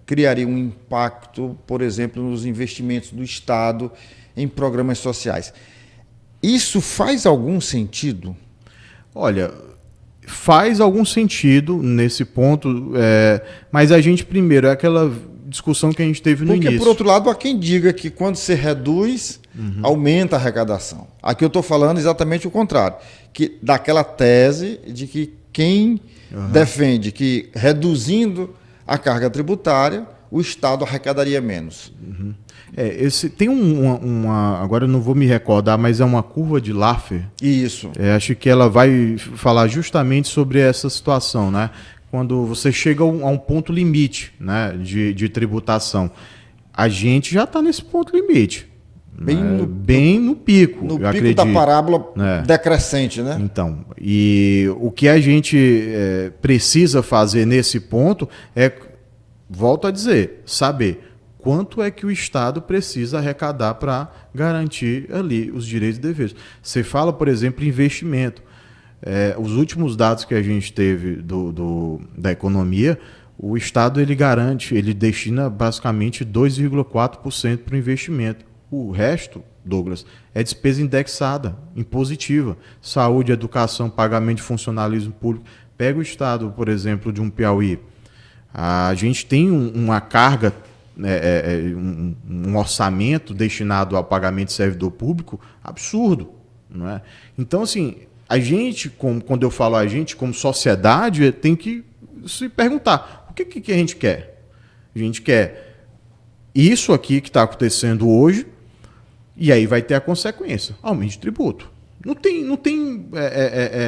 criaria um impacto, por exemplo, nos investimentos do Estado em programas sociais. Isso faz algum sentido? Olha, faz algum sentido nesse ponto, mas a gente primeiro, é aquela discussão que a gente teve no início. Porque, por outro lado, há quem diga que quando se reduz, aumenta a arrecadação. Aqui eu estou falando exatamente o contrário, que daquela tese de que quem defende que reduzindo a carga tributária, o Estado arrecadaria menos. Tem agora eu não vou me recordar, mas é uma curva de Laffer. Isso. Acho que ela vai falar justamente sobre essa situação, né? Quando você chega a um ponto limite, né, de tributação. A gente já está nesse ponto limite. Bem no pico. No pico da parábola decrescente, né? Então, e o que a gente precisa fazer nesse ponto volto a dizer, saber quanto é que o Estado precisa arrecadar para garantir ali os direitos e deveres. Você fala, por exemplo, investimento. Os últimos dados que a gente teve da economia, o Estado ele destina basicamente 2,4% para o investimento. O resto, Douglas, é despesa indexada, impositiva. Saúde, educação, pagamento de funcionalismo público. Pega o Estado, por exemplo, de um Piauí. A gente tem uma carga, um orçamento destinado ao pagamento de servidor público absurdo. Não é? Então, assim, a gente, quando eu falo a gente, como sociedade, tem que se perguntar, o que a gente quer? A gente quer isso aqui que está acontecendo hoje, e aí vai ter a consequência, aumento de tributo. Não tem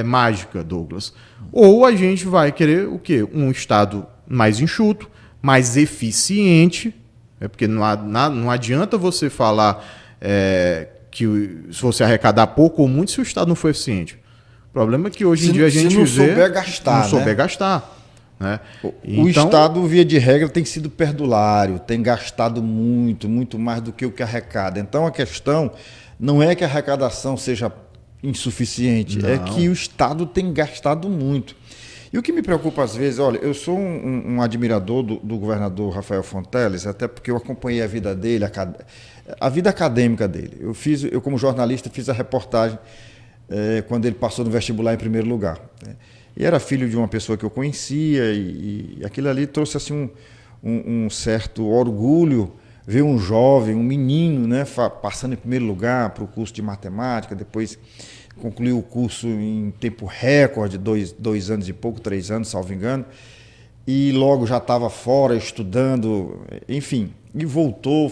mágica, Douglas. Ou a gente vai querer o quê? Um Estado mais enxuto, mais eficiente, porque não adianta você falar que se você arrecadar pouco ou muito se o Estado não for eficiente. O problema é que hoje em dia a gente não souber gastar. Né? O Estado, via de regra, tem sido perdulário, tem gastado muito, muito mais do que o que arrecada. Então a questão não é que a arrecadação seja insuficiente, é que o Estado tem gastado muito. E o que me preocupa às vezes, olha, eu sou um admirador do governador Rafael Fonteles, até porque eu acompanhei a vida dele, a vida acadêmica dele. Eu como jornalista, fiz a reportagem quando ele passou no vestibular em primeiro lugar. Né? E era filho de uma pessoa que eu conhecia, e aquilo ali trouxe assim, um certo orgulho, ver um jovem, um menino, né, passando em primeiro lugar para o curso de matemática, depois concluiu o curso em tempo recorde, 2 anos e pouco, 3 anos, salvo engano, e logo já estava fora estudando, enfim, e voltou,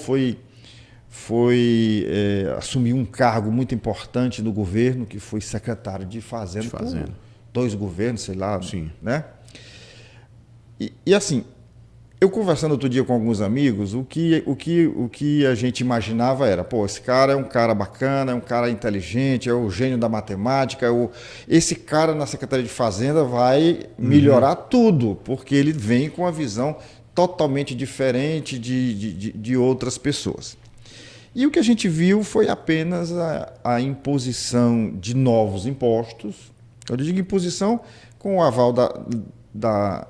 assumir um cargo muito importante no governo, que foi secretário de Fazenda. Por 2 governos, sei lá. Sim. Né? E assim, eu conversando outro dia com alguns amigos, o que a gente imaginava era, esse cara é um cara bacana, é um cara inteligente, é o gênio da matemática, esse cara na Secretaria de Fazenda vai melhorar tudo, porque ele vem com uma visão totalmente diferente de outras pessoas. E o que a gente viu foi apenas a imposição de novos impostos, Eu digo imposição com o aval da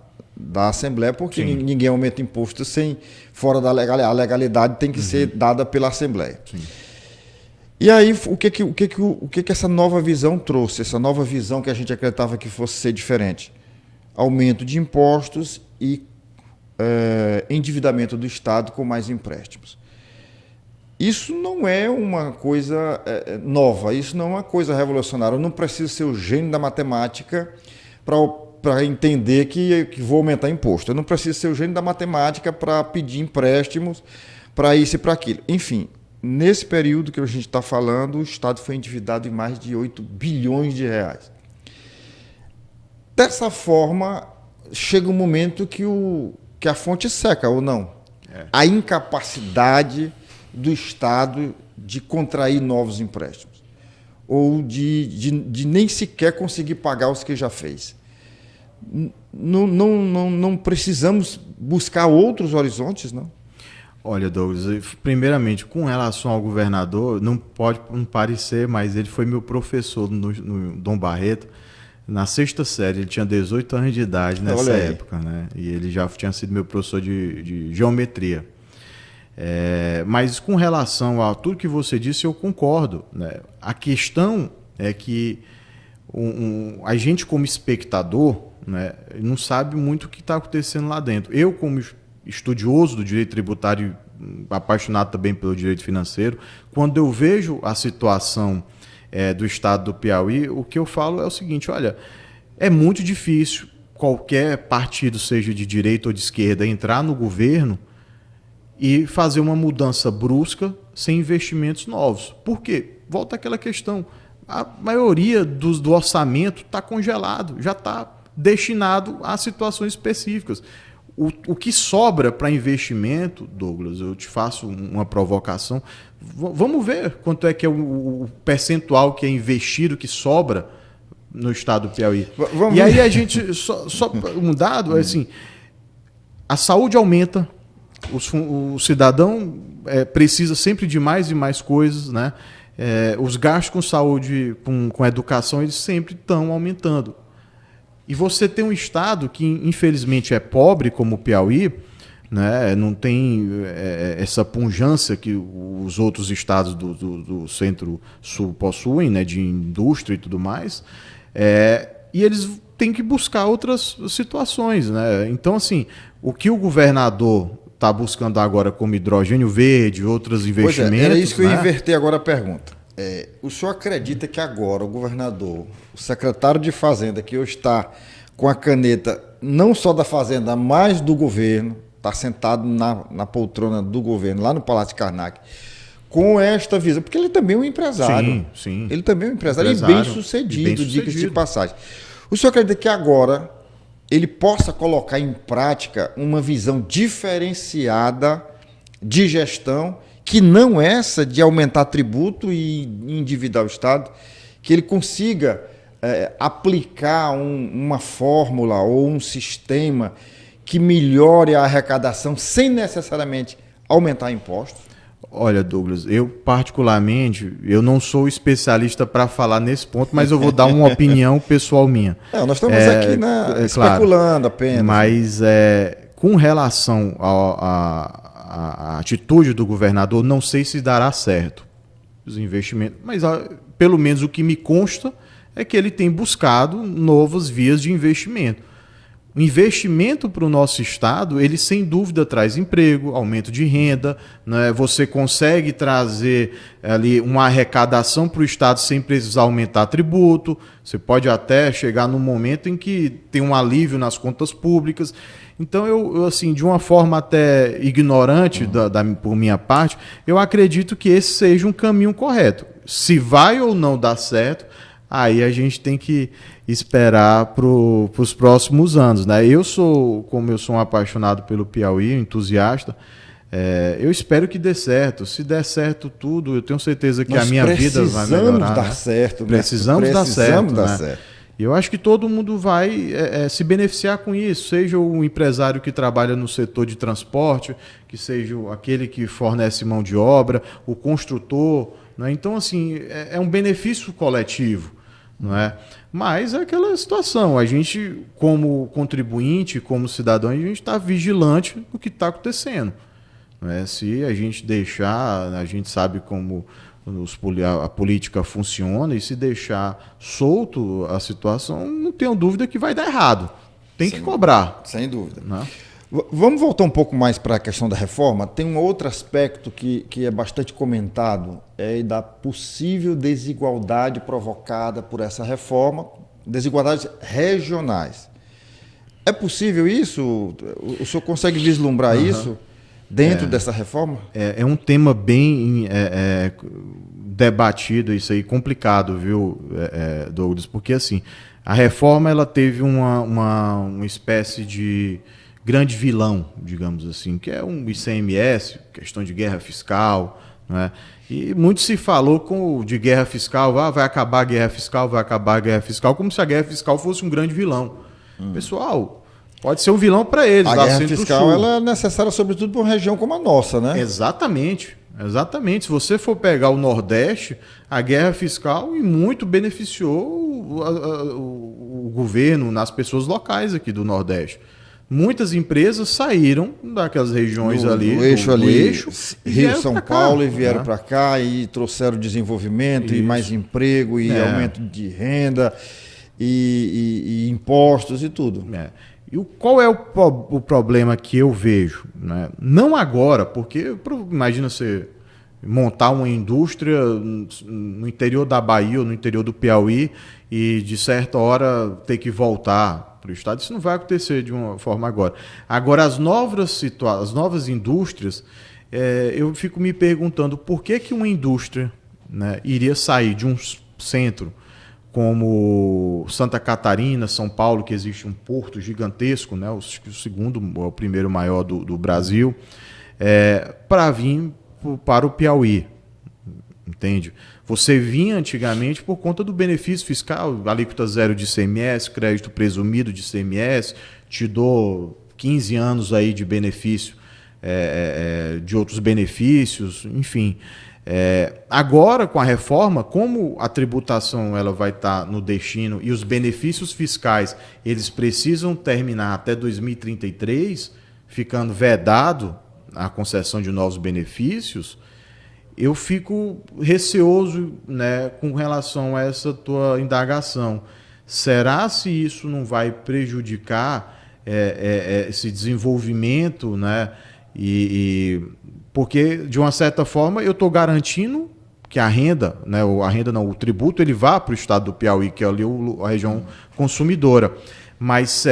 Assembleia, porque Sim. ninguém aumenta imposto sem fora da legalidade. A legalidade tem que ser dada pela Assembleia. Sim. E aí, o que essa nova visão trouxe? Essa nova visão que a gente acreditava que fosse ser diferente? Aumento de impostos e endividamento do Estado com mais empréstimos. Isso não é uma coisa nova, isso não é uma coisa revolucionária. Eu não preciso ser o gênio da matemática para entender que vou aumentar imposto. Eu não preciso ser o gênio da matemática para pedir empréstimos para isso e para aquilo. Enfim, nesse período que a gente está falando, o Estado foi endividado em mais de 8 bilhões de reais. Dessa forma, chega um momento que a fonte seca, ou não? A incapacidade do Estado de contrair novos empréstimos, ou de nem sequer conseguir pagar os que já fez. Não precisamos buscar outros horizontes, não? Olha, Douglas, primeiramente, com relação ao governador, não pode não parecer, mas ele foi meu professor no Dom Barreto, na sexta série. Ele tinha 18 anos de idade nessa época, né? E ele já tinha sido meu professor de geometria. Mas com relação a tudo que você disse, eu concordo, né? A questão é que a gente, como espectador, né, não sabe muito o que está acontecendo lá dentro. Eu, como estudioso do direito tributário, apaixonado também pelo direito financeiro, quando eu vejo a situação do estado do Piauí, o que eu falo é o seguinte: olha, é muito difícil qualquer partido, seja de direita ou de esquerda, entrar no governo e fazer uma mudança brusca sem investimentos novos. Por quê? Volta àquela questão: a maioria do orçamento está congelado, já está destinado a situações específicas. O que sobra para investimento, Douglas, eu te faço uma provocação, vamos ver quanto é que é o percentual que é investido, que sobra no estado do Piauí. E aí a gente, só um dado, assim, a saúde aumenta, o cidadão precisa sempre de mais e mais coisas, né? Os gastos com saúde, com educação, eles sempre estão aumentando. E você tem um estado que, infelizmente, é pobre, como o Piauí, né? Não tem essa pujança que os outros estados do Centro-Sul possuem, né? De indústria e tudo mais. E eles têm que buscar outras situações, né? Então, assim, o que o governador está buscando agora como hidrogênio verde, outros investimentos... Era isso que eu ia né? inverter agora a pergunta. O senhor acredita que agora o governador, o secretário de Fazenda, que hoje está com a caneta não só da Fazenda, mas do governo, está sentado na poltrona do governo, lá no Palácio de Karnak, com esta visão, porque ele também é um empresário. Sim, sim. Ele também é um empresário e bem-sucedido, diga-se de passagem. O senhor acredita que agora ele possa colocar em prática uma visão diferenciada de gestão, que não essa de aumentar tributo e endividar o Estado, que ele consiga aplicar uma fórmula ou um sistema que melhore a arrecadação sem necessariamente aumentar impostos? Olha, Douglas, eu particularmente, eu não sou especialista para falar nesse ponto, mas eu vou dar uma opinião pessoal minha. Nós estamos aqui especulando apenas. Mas com relação a atitude do governador, não sei se dará certo os investimentos, mas pelo menos o que me consta é que ele tem buscado novas vias de investimento. O investimento para o nosso estado, ele sem dúvida traz emprego, aumento de renda, né? Você consegue trazer ali uma arrecadação para o estado sem precisar aumentar tributo, você pode até chegar num momento em que tem um alívio nas contas públicas. Então, eu assim, de uma forma até ignorante por minha parte, eu acredito que esse seja um caminho correto. Se vai ou não dar certo, aí a gente tem que esperar para os próximos anos, né? Como eu sou um apaixonado pelo Piauí, um entusiasta, eu espero que dê certo. Se der certo tudo, eu tenho certeza que a minha vida vai melhorar. Precisamos dar certo, né? E eu acho que todo mundo vai se beneficiar com isso, seja o empresário que trabalha no setor de transporte, que seja aquele que fornece mão de obra, o construtor, né? Então, assim, é um benefício coletivo. não é? Mas é aquela situação, a gente, como contribuinte, como cidadão, a gente está vigilante do que está acontecendo. Não é? Se a gente deixar, a gente sabe como a política funciona, e se deixar solto a situação, não tenho dúvida que vai dar errado. Tem que cobrar. Sem dúvida. Né? Vamos voltar um pouco mais para a questão da reforma. Tem um outro aspecto que é bastante comentado, é da possível desigualdade provocada por essa reforma, desigualdades regionais. É possível isso? O senhor consegue vislumbrar isso dentro dessa reforma? É um tema bem debatido, isso aí, complicado, viu, Douglas? Porque assim, a reforma ela teve uma espécie de grande vilão, digamos assim, que é um ICMS, questão de guerra fiscal, não é? E muito se falou de guerra fiscal, vai acabar a guerra fiscal, vai acabar a guerra fiscal, como se a guerra fiscal fosse um grande vilão. Pessoal, pode ser um vilão para eles. A guerra fiscal ela é necessária sobretudo para uma região como a nossa, né? Exatamente. Se você for pegar o Nordeste, a guerra fiscal muito beneficiou o governo nas pessoas locais aqui do Nordeste. Muitas empresas saíram daquelas regiões do eixo, Rio, São Paulo, e vieram para cá e trouxeram desenvolvimento e mais emprego e aumento de renda e impostos e tudo. E qual é o problema que eu vejo? Né? Não agora, porque imagina você montar uma indústria no interior da Bahia ou no interior do Piauí e de certa hora ter que voltar para o estado. Isso não vai acontecer de uma forma agora. Agora, as novas indústrias, eu fico me perguntando por que uma indústria, né, iria sair de um centro como Santa Catarina, São Paulo, que existe um porto gigantesco, né, o segundo, o primeiro maior do Brasil, para vir para o Piauí. Entende? Você vinha antigamente por conta do benefício fiscal, alíquota zero de ICMS, crédito presumido de ICMS, te dou 15 anos aí de benefício, de outros benefícios, enfim. Agora, com a reforma, como a tributação ela vai estar no destino e os benefícios fiscais eles precisam terminar até 2033, ficando vedado a concessão de novos benefícios, eu fico receoso, né, com relação a essa tua indagação. Será se isso não vai prejudicar esse desenvolvimento, né? Porque, de uma certa forma, eu estou garantindo que a renda, né, o tributo, ele vá para o estado do Piauí, que é ali a região consumidora. Mas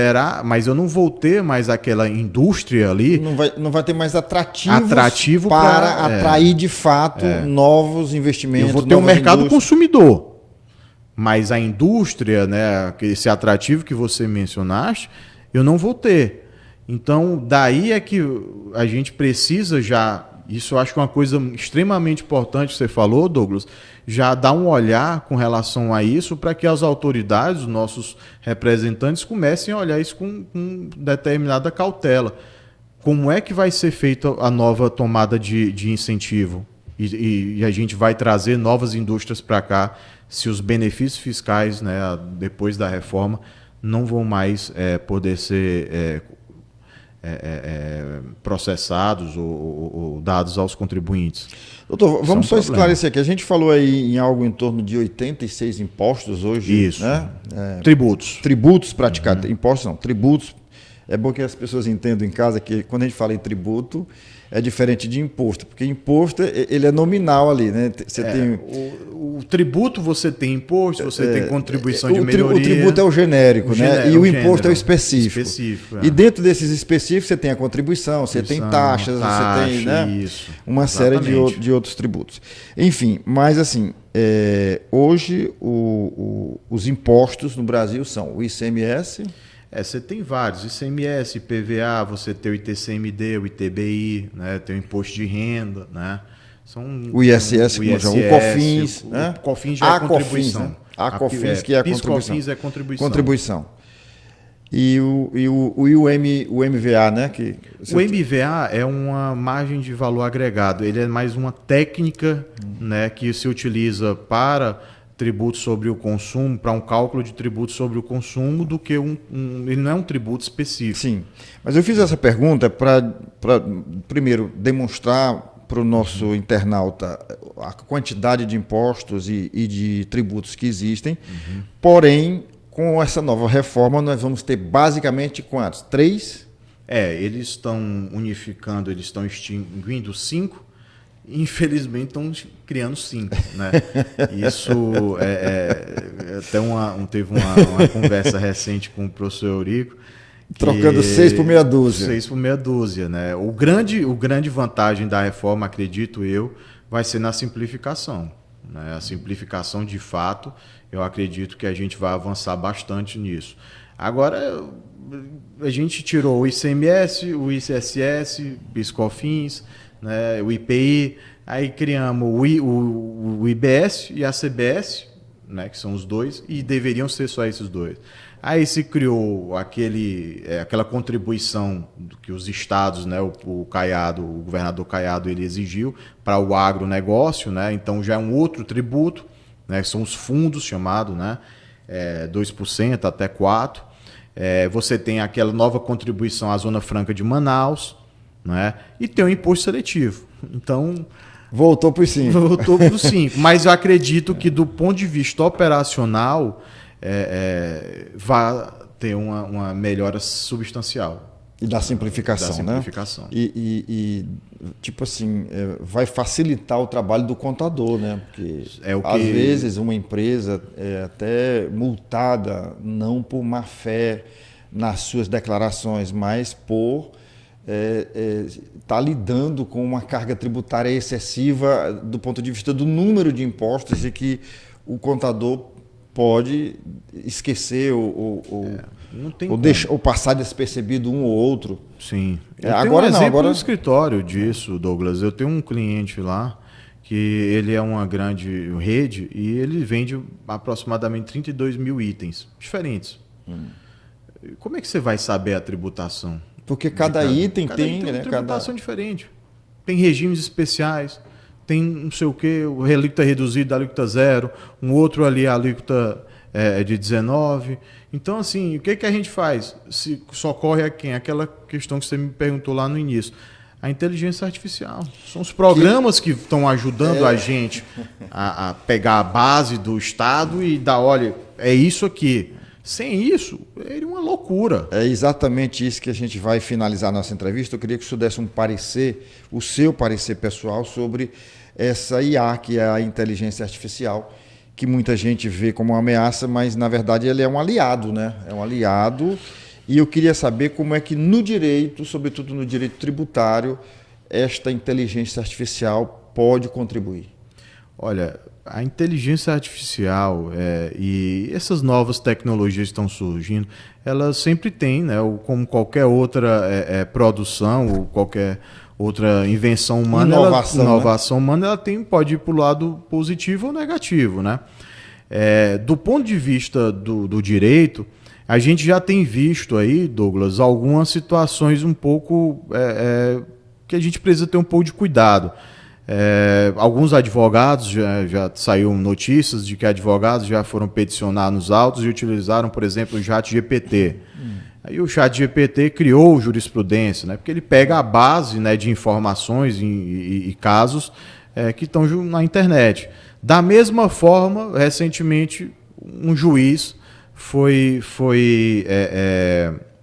eu não vou ter mais aquela indústria ali. Não vai ter mais atrativo para atrair de fato novos investimentos. Eu vou ter um mercado consumidor. Mas a indústria, né, esse atrativo que você mencionaste, eu não vou ter. Então, daí é que a gente precisa já. Isso eu acho que é uma coisa extremamente importante que você falou, Douglas, já dar um olhar com relação a isso para que as autoridades, os nossos representantes, comecem a olhar isso com determinada cautela. Como é que vai ser feita a nova tomada de incentivo? E a gente vai trazer novas indústrias para cá se os benefícios fiscais, né, depois da reforma, não vão mais poder ser processados ou dados aos contribuintes. Doutor, vamos só esclarecer aqui. A gente falou aí em algo em torno de 86 impostos hoje. Isso. Né? Tributos praticados. Impostos não, tributos. É bom que as pessoas entendam em casa que quando a gente fala em tributo, é diferente de imposto, porque imposto ele é nominal ali, né? Você tem o tributo, você tem imposto, você tem contribuição de melhoria. O tributo é o genérico, né? E o imposto é o específico. E dentro desses específicos você tem a contribuição, você tem taxas, você tem, né, uma série de outros tributos. Enfim, mas assim, hoje os impostos no Brasil são o ICMS. Você tem vários, ICMS, IPVA, você tem o ITCMD, o ITBI, né? Tem o imposto de renda, né? O ISS, o COFINS. O COFINS já é contribuição. A COFINS que é a contribuição. PIS, COFINS é contribuição. E o MVA, né? O MVA é uma margem de valor agregado. Ele é mais uma técnica, né, que se utiliza para tributo sobre o consumo, para um cálculo de tributo sobre o consumo, do que ele não é um tributo específico. Sim, mas eu fiz essa pergunta para, primeiro, demonstrar para o nosso internauta a quantidade de impostos e de tributos que existem, porém, com essa nova reforma, nós vamos ter basicamente quantos? 3? Eles estão unificando, eles estão extinguindo 5, infelizmente estão criando 5, né? Isso até teve uma conversa recente com o professor Eurico, trocando 6 por meia dúzia. 6 por meia dúzia, né? O grande vantagem da reforma, acredito eu, vai ser na simplificação, né? A simplificação, de fato, eu acredito que a gente vai avançar bastante nisso. Agora, a gente tirou o ICMS, o ICSS, PIS/COFINS, né, o IPI, aí criamos o IBS e a CBS, né, que são os dois, e deveriam ser só esses dois. Aí se criou aquela contribuição que os estados, né, o governador Caiado, ele exigiu para o agronegócio, né, então já é um outro tributo, né, são os fundos chamados, né, 2% até 4%. Você tem aquela nova contribuição à Zona Franca de Manaus, né, e tem o imposto seletivo. Então, voltou para os 5. Voltou para os 5. Mas eu acredito que, do ponto de vista operacional, vai ter uma melhora substancial. E da simplificação, né? E tipo assim, vai facilitar o trabalho do contador, né? Porque às vezes uma empresa é até multada, não por má fé nas suas declarações, mas por tá lidando com uma carga tributária excessiva do ponto de vista do número de impostos, e que o contador pode esquecer ou passar despercebido um ou outro. Sim. Agora tenho um exemplo no escritório disso, Douglas. Eu tenho um cliente lá que ele é uma grande rede e ele vende aproximadamente 32 mil itens diferentes. Como é que você vai saber a tributação? Porque cada item tem uma tributação diferente. Tem regimes especiais, tem não sei o quê, o alíquota reduzido, alíquota 0, um outro ali, a alíquota de 19%. Então, assim, o que a gente faz? Se socorre a quem? Aquela questão que você me perguntou lá no início. A inteligência artificial. São os programas que estão ajudando a gente a pegar a base do Estado e dar, olha, é isso aqui. Sem isso, é uma loucura. É exatamente isso que a gente vai finalizar a nossa entrevista. Eu queria que o senhor desse um parecer, o seu parecer pessoal, sobre essa IA, que é a inteligência artificial, que muita gente vê como uma ameaça, mas na verdade ele é um aliado, né? É um aliado. E eu queria saber como é que no direito, sobretudo no direito tributário, esta inteligência artificial pode contribuir. Olha, a inteligência artificial e essas novas tecnologias que estão surgindo, elas sempre têm, né, como qualquer outra produção ou qualquer outra invenção humana, inovação humana, ela pode ir para o lado positivo ou negativo, né? Do ponto de vista do direito, a gente já tem visto aí, Douglas, algumas situações um pouco que a gente precisa ter um pouco de cuidado. Alguns advogados, já saiu notícias de que advogados já foram peticionar nos autos e utilizaram, por exemplo, o ChatGPT. Aí o ChatGPT criou jurisprudência, né, porque ele pega a base, né, de informações e casos que estão na internet. Da mesma forma, recentemente, um juiz foi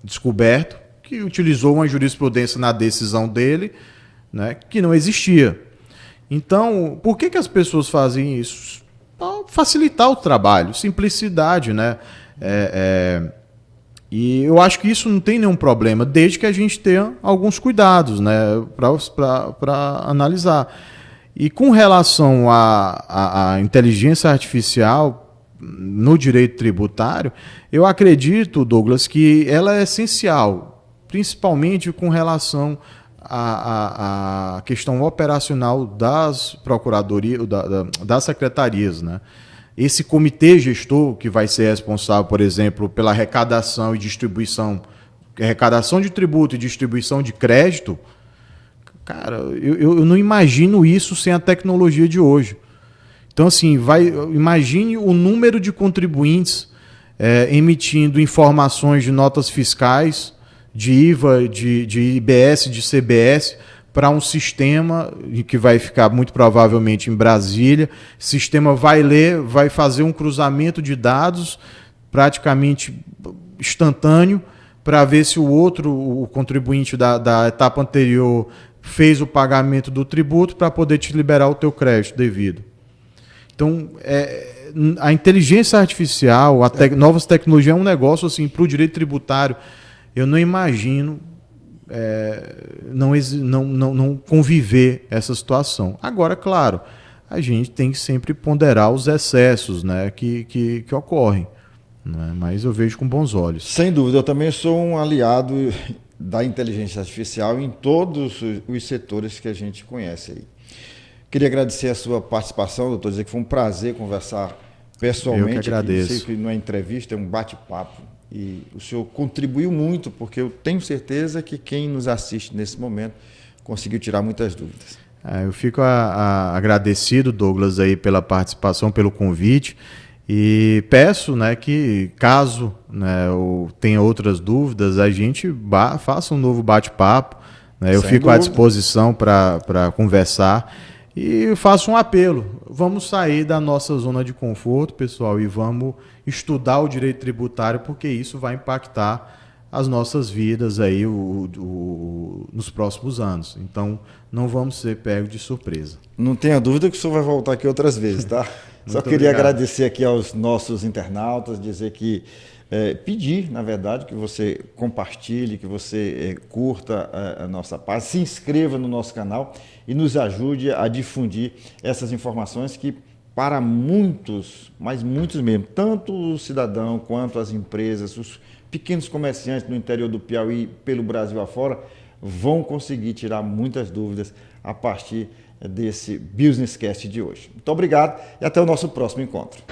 descoberto que utilizou uma jurisprudência na decisão dele, né, que não existia. Então, por que as pessoas fazem isso? Para facilitar o trabalho, simplicidade, né? E eu acho que isso não tem nenhum problema, desde que a gente tenha alguns cuidados, né, para analisar. E com relação à inteligência artificial no direito tributário, eu acredito, Douglas, que ela é essencial, principalmente com relação a questão operacional das procuradorias, das secretarias, né? Esse comitê gestor que vai ser responsável, por exemplo, pela arrecadação e distribuição, arrecadação de tributo e distribuição de crédito, cara, eu não imagino isso sem a tecnologia de hoje. Então, assim, imagine o número de contribuintes emitindo informações de notas fiscais, de IVA, de IBS, de CBS, para um sistema que vai ficar muito provavelmente em Brasília. O sistema vai ler, vai fazer um cruzamento de dados praticamente instantâneo para ver se o contribuinte da etapa anterior fez o pagamento do tributo para poder te liberar o teu crédito devido. Então, a inteligência artificial, novas tecnologias é um negócio assim, para o direito tributário, eu não imagino não conviver essa situação. Agora, claro, a gente tem que sempre ponderar os excessos, né, que ocorrem, né? Mas eu vejo com bons olhos. Sem dúvida, eu também sou um aliado da inteligência artificial em todos os setores que a gente conhece aí. Queria agradecer a sua participação, doutor, dizer que foi um prazer conversar pessoalmente. Eu que agradeço. Sei que não é entrevista, é um bate-papo. E o senhor contribuiu muito, porque eu tenho certeza que quem nos assiste nesse momento conseguiu tirar muitas dúvidas. Eu fico agradecido, Douglas, aí pela participação, pelo convite, e peço, né, que caso, né, tenha outras dúvidas, a gente faça um novo bate-papo, né? Eu fico à disposição para conversar. E faço um apelo, vamos sair da nossa zona de conforto, pessoal, e vamos estudar o direito tributário, porque isso vai impactar as nossas vidas aí nos próximos anos. Então, não vamos ser pegos de surpresa. Não tenha dúvida que o senhor vai voltar aqui outras vezes, tá? Só queria agradecer aqui aos nossos internautas, dizer que pedir, na verdade, que você compartilhe, que você curta a nossa página, se inscreva no nosso canal e nos ajude a difundir essas informações que, para muitos, mas muitos mesmo, tanto o cidadão quanto as empresas, os pequenos comerciantes no interior do Piauí, pelo Brasil afora, vão conseguir tirar muitas dúvidas a partir desse Business Cast de hoje. Muito obrigado e até o nosso próximo encontro.